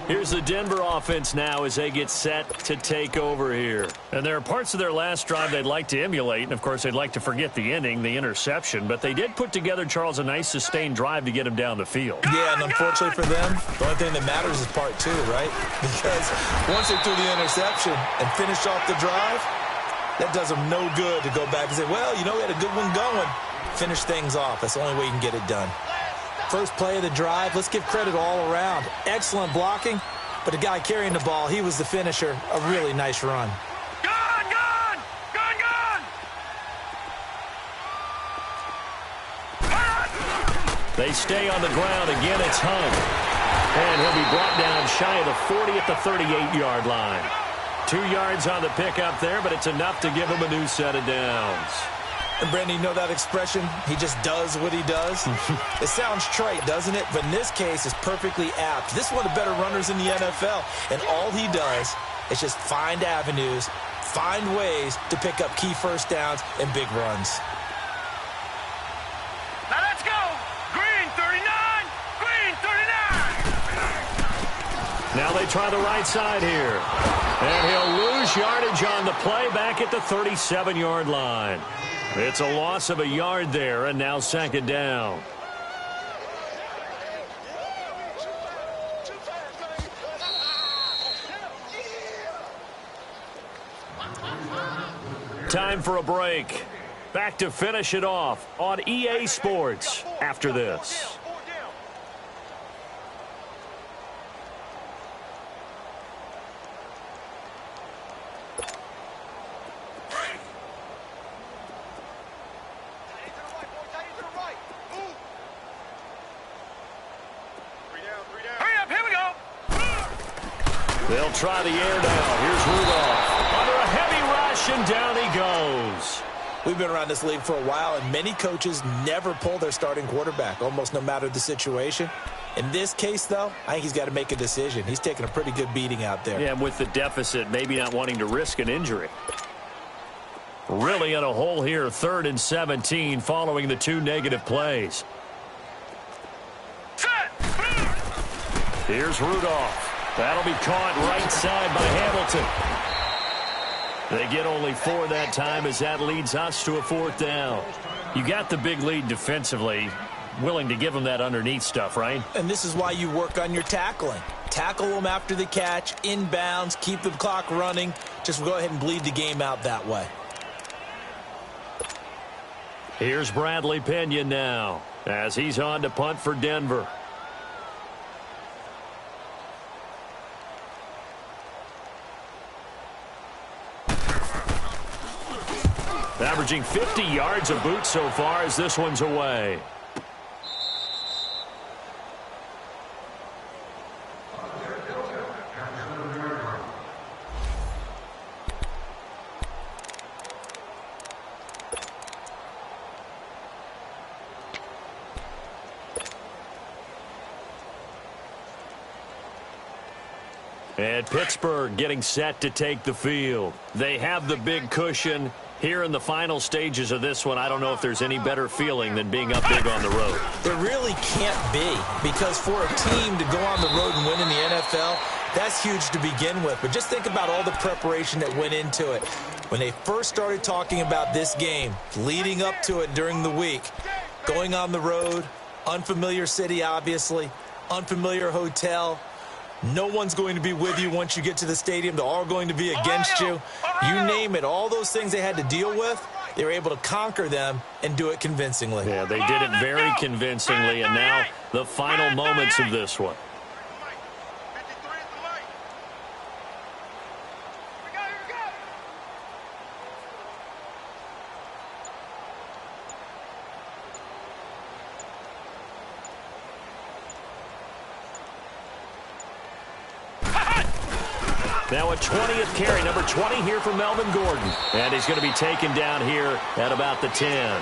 Here's the Denver offense now as they get set to take over here. And there are parts of their last drive they'd like to emulate. And, of course, they'd like to forget the ending, the interception. But they did put together, Charles, a nice sustained drive to get him down the field. Yeah, and unfortunately for them, the only thing that matters is part 2, right? Because once they threw the interception and finished off the drive, that does them no good to go back and say, well, you know, we had a good one going. Finish things off. That's the only way you can get it done. First play of the drive, let's give credit all around. Excellent blocking, but the guy carrying the ball, he was the finisher. A really nice run. Gone, gone! Gone, gone! They stay on the ground. Again, it's Hunt. And he'll be brought down shy of the 40 at the 38-yard line. 2 yards on the pickup there, but it's enough to give him a new set of downs. And, Brandon, you know that expression, he just does what he does? It sounds trite, doesn't it? But in this case, it's perfectly apt. This is one of the better runners in the NFL. And all he does is just find avenues, find ways to pick up key first downs and big runs. Now let's go! Green 39! Green 39! Now they try the right side here. And he'll lose yardage on the play back at the 37-yard line. It's a loss of a yard there, and now second down. Time for a break. Back to finish it off on EA Sports after this. They'll try the air now. Here's Rudolph. Under a heavy rush, and down he goes. We've been around this league for a while, and many coaches never pull their starting quarterback, almost no matter the situation. In this case, though, I think he's got to make a decision. He's taking a pretty good beating out there. Yeah, and with the deficit, maybe not wanting to risk an injury. Really in a hole here, 3rd and 17 following the 2 negative plays. Here's Rudolph. That'll be caught right side by Hamilton. They get only 4 that time as that leads us to a 4th down. You got the big lead defensively. Willing to give them that underneath stuff, right? And this is why you work on your tackling. Tackle them after the catch, inbounds, keep the clock running. Just go ahead and bleed the game out that way. Here's Bradley Pinion now as he's on to punt for Denver. Averaging 50 yards a boot so far as this one's away. And Pittsburgh getting set to take the field. They have the big cushion. Here in the final stages of this one, I don't know if there's any better feeling than being up big on the road. There really can't be, because for a team to go on the road and win in the NFL, that's huge to begin with. But just think about all the preparation that went into it. When they first started talking about this game, leading up to it during the week, going on the road, unfamiliar city, obviously, unfamiliar hotel. No one's going to be with you once you get to the stadium. They're all going to be against you. You name it, all those things they had to deal with, they were able to conquer them and do it convincingly. Yeah, they did it very convincingly, and now the final moments of this one. Now a 20th carry, number 20 here for Melvin Gordon. And he's going to be taken down here at about the 10.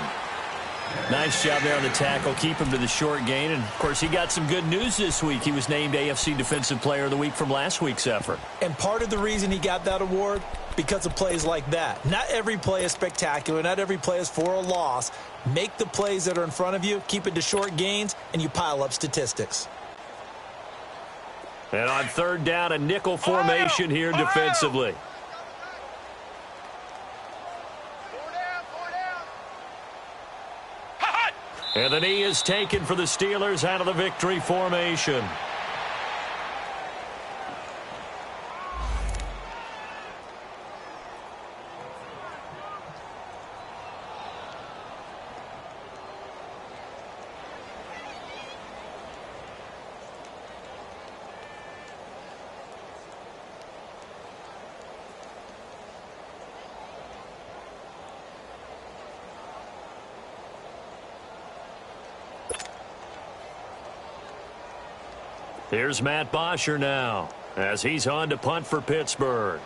Nice job there on the tackle. Keep him to the short gain. And, of course, he got some good news this week. He was named AFC Defensive Player of the Week from last week's effort. And part of the reason he got that award, because of plays like that. Not every play is spectacular. Not every play is for a loss. Make the plays that are in front of you, keep it to short gains, and you pile up statistics. And on third down, a nickel formation here defensively. And the knee is taken for the Steelers out of the victory formation. Here's Matt Bosher now as he's on to punt for Pittsburgh.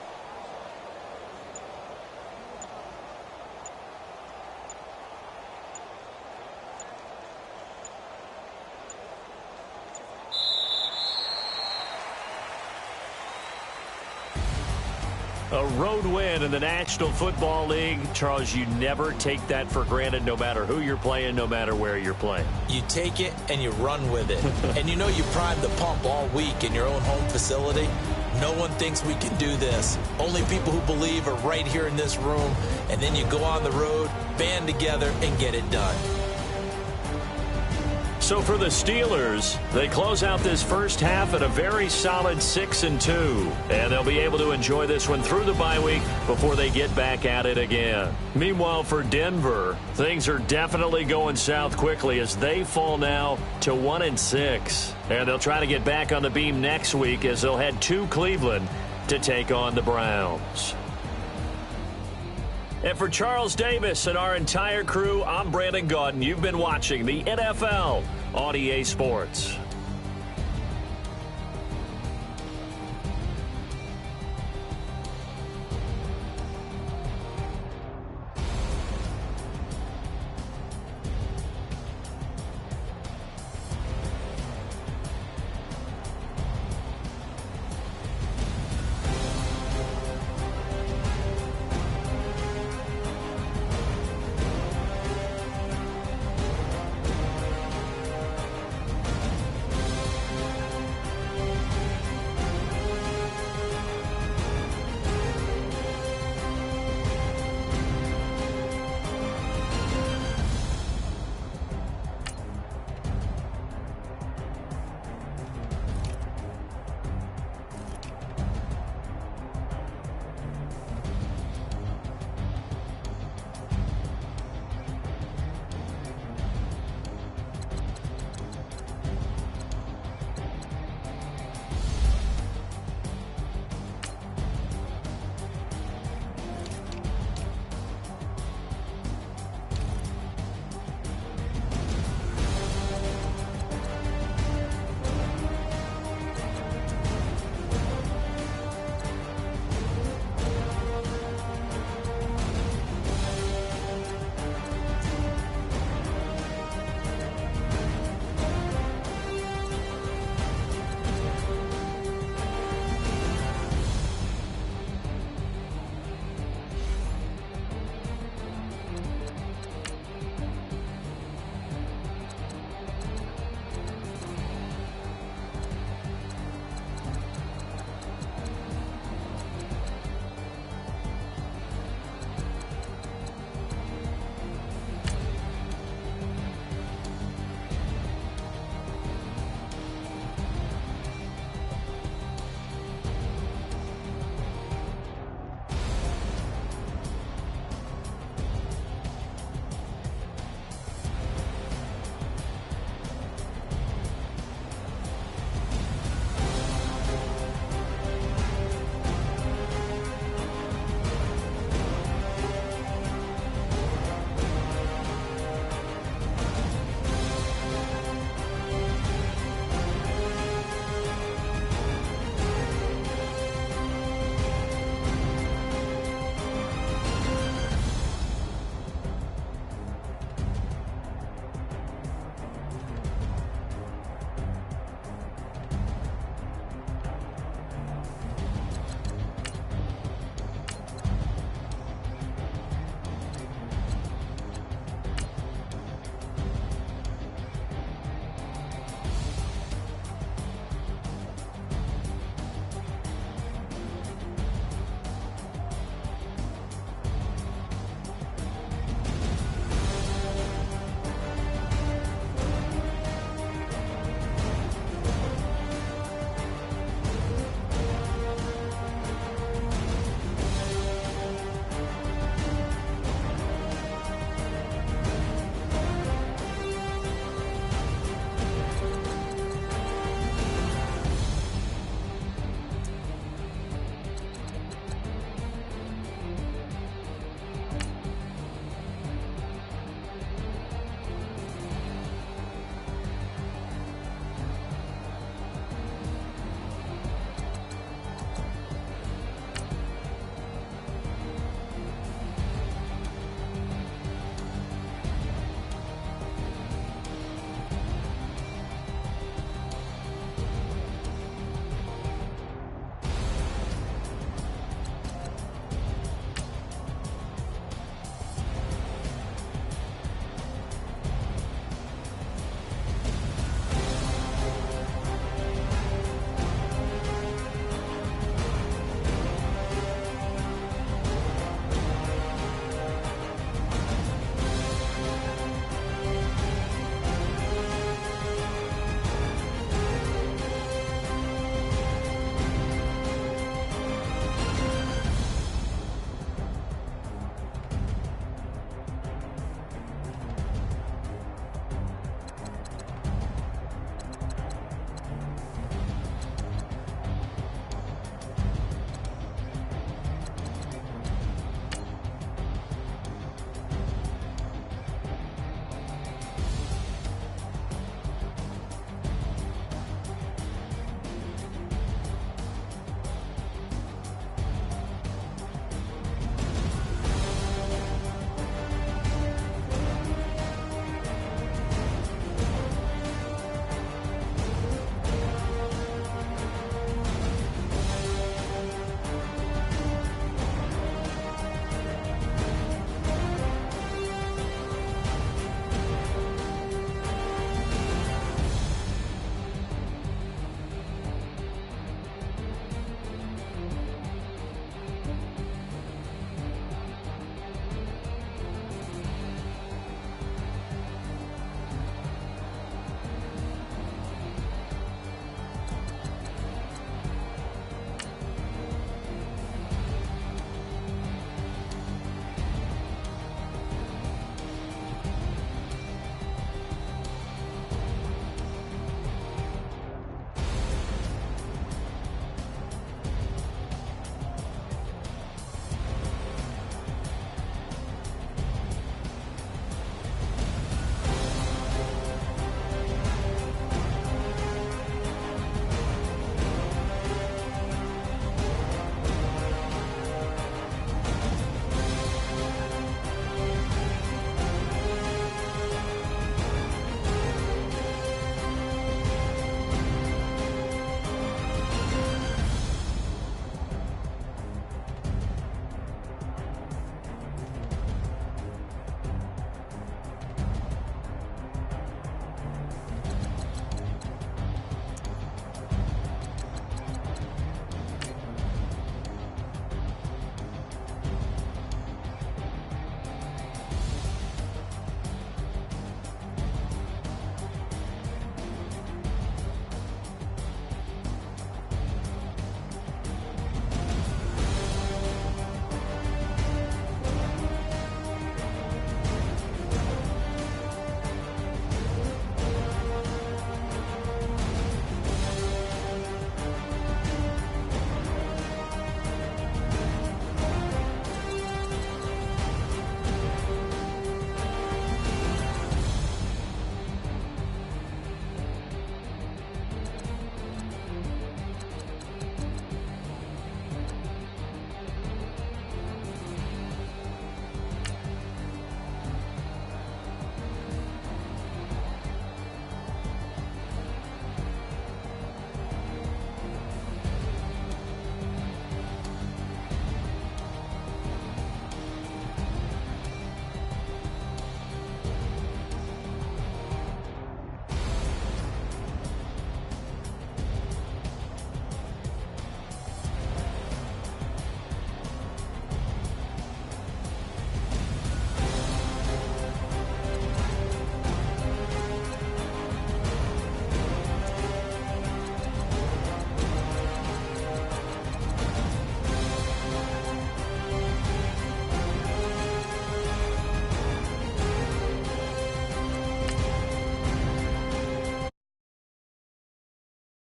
A road win in the National Football League. Charles, you never take that for granted, no matter who you're playing, no matter where you're playing. You take it and you run with it. And you know you primed the pump all week in your own home facility. No one thinks we can do this. Only people who believe are right here in this room. And then you go on the road, band together, and get it done. So for the Steelers, they close out this first half at a very solid 6-2. And they'll be able to enjoy this one through the bye week before they get back at it again. Meanwhile, for Denver, things are definitely going south quickly as they fall now to 1-6. And they'll try to get back on the beam next week as they'll head to Cleveland to take on the Browns. And for Charles Davis and our entire crew, I'm Brandon Gaudin. You've been watching the NFL on EA Sports.